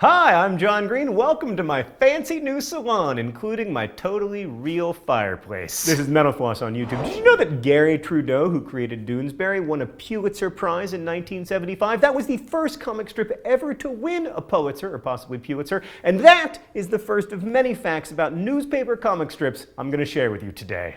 Hi, I'm John Green. Welcome to my fancy new salon, including my totally real fireplace. This is Metal Floss on YouTube. Did you know that Gary Trudeau, who created Doonesbury, won a Pulitzer Prize in 1975? That was the first comic strip ever to win a Pulitzer, or possibly Pulitzer, and that is the first of many facts about newspaper comic strips I'm going to share with you today.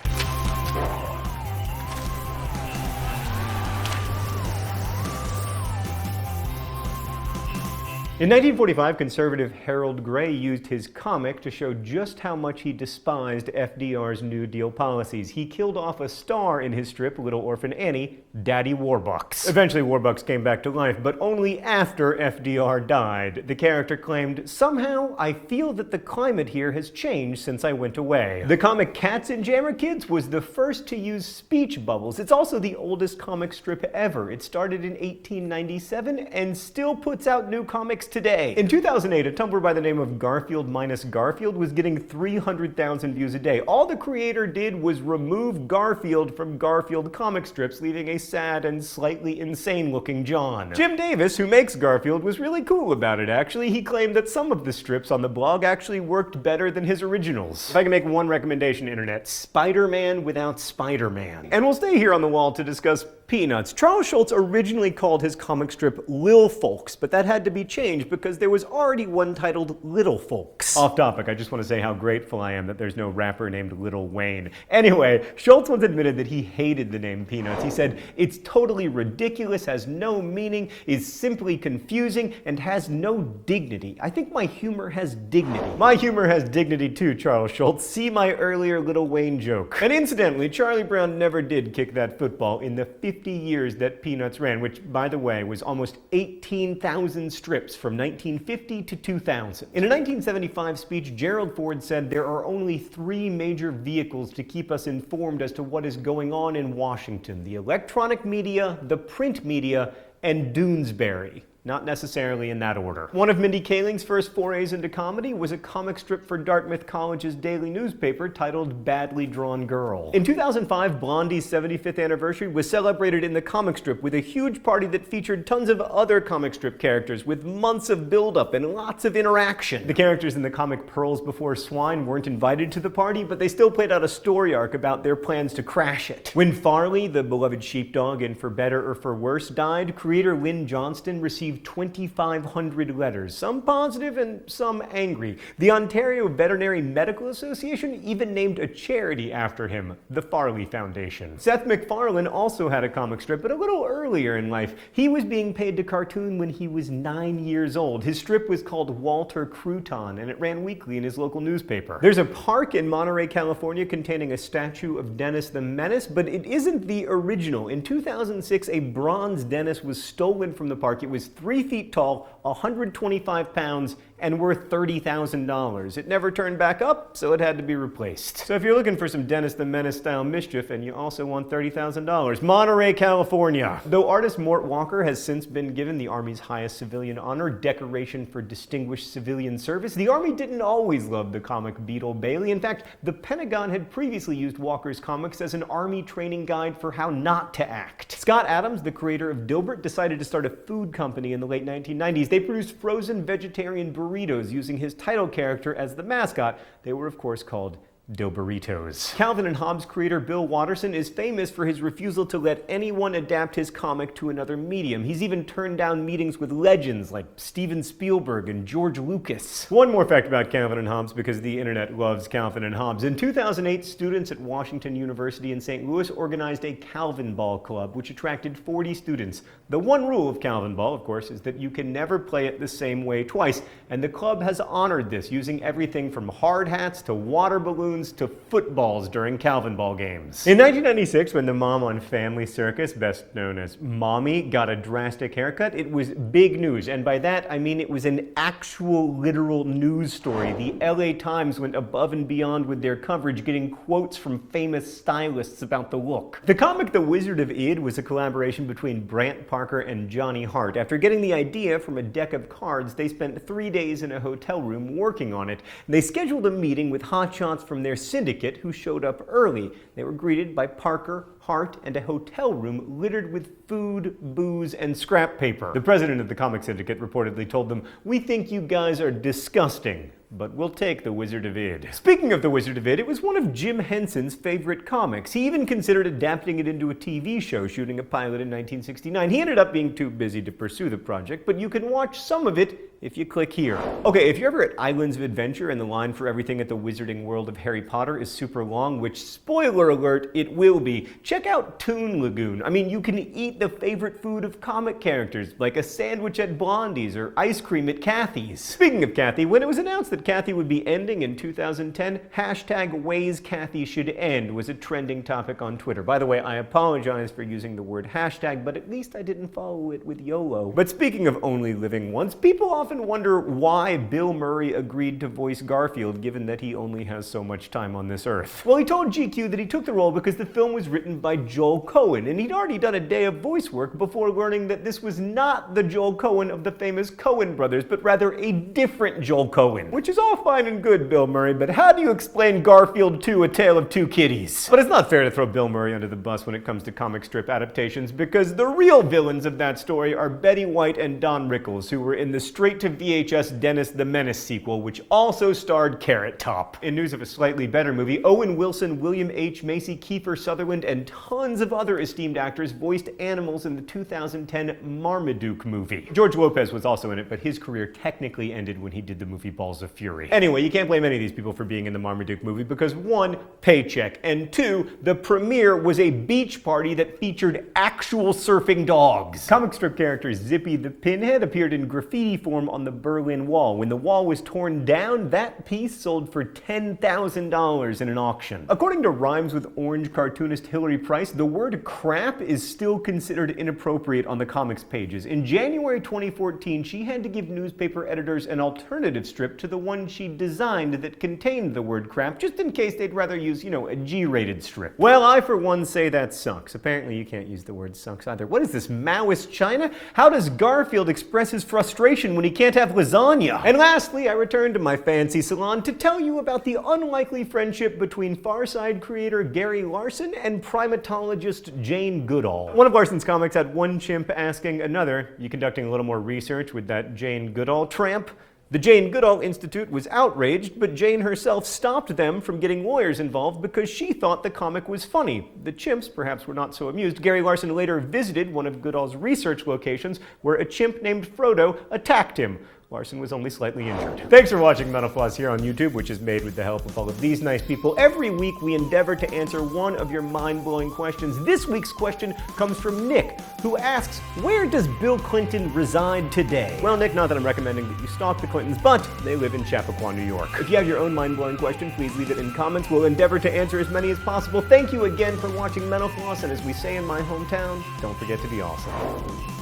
In 1945, conservative Harold Gray used his comic to show just how much he despised FDR's New Deal policies. He killed off a star in his strip, Little Orphan Annie, Daddy Warbucks. Eventually, Warbucks came back to life, but only after FDR died. The character claimed, "Somehow, I feel that the climate here has changed since I went away." The comic Cats and Jammer Kids was the first to use speech bubbles. It's also the oldest comic strip ever. It started in 1897 and still puts out new comics today. In 2008, a Tumblr by the name of Garfield minus Garfield was getting 300,000 views a day. All the creator did was remove Garfield from Garfield comic strips, leaving a sad and slightly insane-looking John. Jim Davis, who makes Garfield, was really cool about it, actually. He claimed that some of the strips on the blog actually worked better than his originals. If I can make one recommendation, Internet, Spider-Man without Spider-Man. And we'll stay here on the wall to discuss Peanuts. Charles Schulz originally called his comic strip Lil Folks, but that had to be changed because there was already one titled Little Folks. Off topic, I just want to say how grateful I am that there's no rapper named Lil Wayne. Anyway, Schulz once admitted that he hated the name Peanuts. He said, "It's totally ridiculous, has no meaning, is simply confusing, and has no dignity. I think my humor has dignity." My humor has dignity too, Charles Schulz. See my earlier Lil Wayne joke. And incidentally, Charlie Brown never did kick that football in the 50 years that Peanuts ran, which, by the way, was almost 18,000 strips from 1950 to 2000. In a 1975 speech, Gerald Ford said, "There are only three major vehicles to keep us informed as to what is going on in Washington: the electronic media, the print media, and Doonesbury." Not necessarily in that order. One of Mindy Kaling's first forays into comedy was a comic strip for Dartmouth College's daily newspaper titled Badly Drawn Girl. In 2005, Blondie's 75th anniversary was celebrated in the comic strip with a huge party that featured tons of other comic strip characters with months of build-up and lots of interaction. The characters in the comic Pearls Before Swine weren't invited to the party, but they still played out a story arc about their plans to crash it. When Farley, the beloved sheepdog in For Better or For Worse, died, creator Lynn Johnston received 2,500 letters, some positive and some angry. The Ontario Veterinary Medical Association even named a charity after him, the Farley Foundation. Seth MacFarlane also had a comic strip, but a little earlier in life. He was being paid to cartoon when he was 9 years old. His strip was called Walter Crouton, and it ran weekly in his local newspaper. There's a park in Monterey, California containing a statue of Dennis the Menace, but it isn't the original. In 2006, a bronze Dennis was stolen from the park. It was 3 feet tall, 125 pounds, and worth $30,000. It never turned back up, so it had to be replaced. So if you're looking for some Dennis the Menace style mischief and you also want $30,000, Monterey, California. Though artist Mort Walker has since been given the Army's highest civilian honor, Decoration for Distinguished Civilian Service, the Army didn't always love the comic Beetle Bailey. In fact, the Pentagon had previously used Walker's comics as an Army training guide for how not to act. Scott Adams, the creator of Dilbert, decided to start a food company in the late 1990s. They produced frozen vegetarian burritos using his title character as the mascot. They were, of course, called Dilburritos. Calvin and Hobbes creator Bill Watterson is famous for his refusal to let anyone adapt his comic to another medium. He's even turned down meetings with legends like Steven Spielberg and George Lucas. One more fact about Calvin and Hobbes, because the internet loves Calvin and Hobbes. In 2008, students at Washington University in St. Louis organized a Calvin Ball club, which attracted 40 students. The one rule of Calvin Ball, of course, is that you can never play it the same way twice, and the club has honored this, using everything from hard hats to water balloons to footballs during Calvin Ball games. In 1996, when the mom on Family Circus, best known as Mommy, got a drastic haircut, it was big news. And by that, I mean it was an actual, literal news story. The LA Times went above and beyond with their coverage, getting quotes from famous stylists about the look. The comic The Wizard of Id was a collaboration between Brant Parker and Johnny Hart. After getting the idea from a deck of cards, they spent 3 days in a hotel room working on it. They scheduled a meeting with hotshots from from their syndicate who showed up early. They were greeted by Parker, Hart, and a hotel room littered with food, booze, and scrap paper. The president of the comic syndicate reportedly told them, "We think you guys are disgusting, but we'll take The Wizard of Id." Speaking of The Wizard of Id, it was one of Jim Henson's favorite comics. He even considered adapting it into a TV show, shooting a pilot in 1969. He ended up being too busy to pursue the project, but you can watch some of it if you click here. Okay, if you're ever at Islands of Adventure and the line for everything at the Wizarding World of Harry Potter is super long, which, spoiler alert, it will be, check out Toon Lagoon. I mean, you can eat the favorite food of comic characters, like a sandwich at Blondie's or ice cream at Kathy's. Speaking of Kathy, when it was announced that Kathy would be ending in 2010, hashtag Ways Kathy Should End was a trending topic on Twitter. By the way, I apologize for using the word hashtag, but at least I didn't follow it with YOLO. But speaking of only living once, people often wonder why Bill Murray agreed to voice Garfield, given that he only has so much time on this earth. Well, he told GQ that he took the role because the film was written by Joel Cohen, and he'd already done a day of voice work before learning that this was not the Joel Cohen of the famous Coen brothers, but rather a different Joel Cohen. Which is all fine and good, Bill Murray, but how do you explain Garfield 2, A Tale of Two Kitties? But it's not fair to throw Bill Murray under the bus when it comes to comic strip adaptations, because the real villains of that story are Betty White and Don Rickles, who were in the straight-to-VHS Dennis the Menace sequel, which also starred Carrot Top. In news of a slightly better movie, Owen Wilson, William H. Macy, Kiefer Sutherland, and tons of other esteemed actors voiced animals in the 2010 Marmaduke movie. George Lopez was also in it, but his career technically ended when he did the movie Balls of Fury. Anyway, you can't blame any of these people for being in the Marmaduke movie because 1, paycheck, and 2, the premiere was a beach party that featured actual surfing dogs. Comic strip character Zippy the Pinhead appeared in graffiti form on the Berlin Wall. When the wall was torn down, that piece sold for $10,000 in an auction. According to Rhymes with Orange cartoonist Hilary Price, the word crap is still considered inappropriate on the comics pages. In January 2014, she had to give newspaper editors an alternative strip to the one she designed that contained the word crap, just in case they'd rather use, a G-rated strip. Well, I for one say that sucks. Apparently you can't use the word sucks either. What is this, Maoist China? How does Garfield express his frustration when he can't have lasagna? And lastly, I return to my fancy salon to tell you about the unlikely friendship between Far Side creator Gary Larson and primatologist Jane Goodall. One of Larson's comics had one chimp asking another, "You conducting a little more research with that Jane Goodall tramp?" The Jane Goodall Institute was outraged, but Jane herself stopped them from getting lawyers involved because she thought the comic was funny. The chimps perhaps were not so amused. Gary Larson later visited one of Goodall's research locations where a chimp named Frodo attacked him. Larson was only slightly injured. Thanks for watching Mental Floss here on YouTube, which is made with the help of all of these nice people. Every week we endeavor to answer one of your mind-blowing questions. This week's question comes from Nick, who asks, where does Bill Clinton reside today? Well, Nick, not that I'm recommending that you stalk the Clintons, but they live in Chappaqua, New York. If you have your own mind-blowing question, please leave it in comments. We'll endeavor to answer as many as possible. Thank you again for watching Mental Floss, and as we say in my hometown, don't forget to be awesome.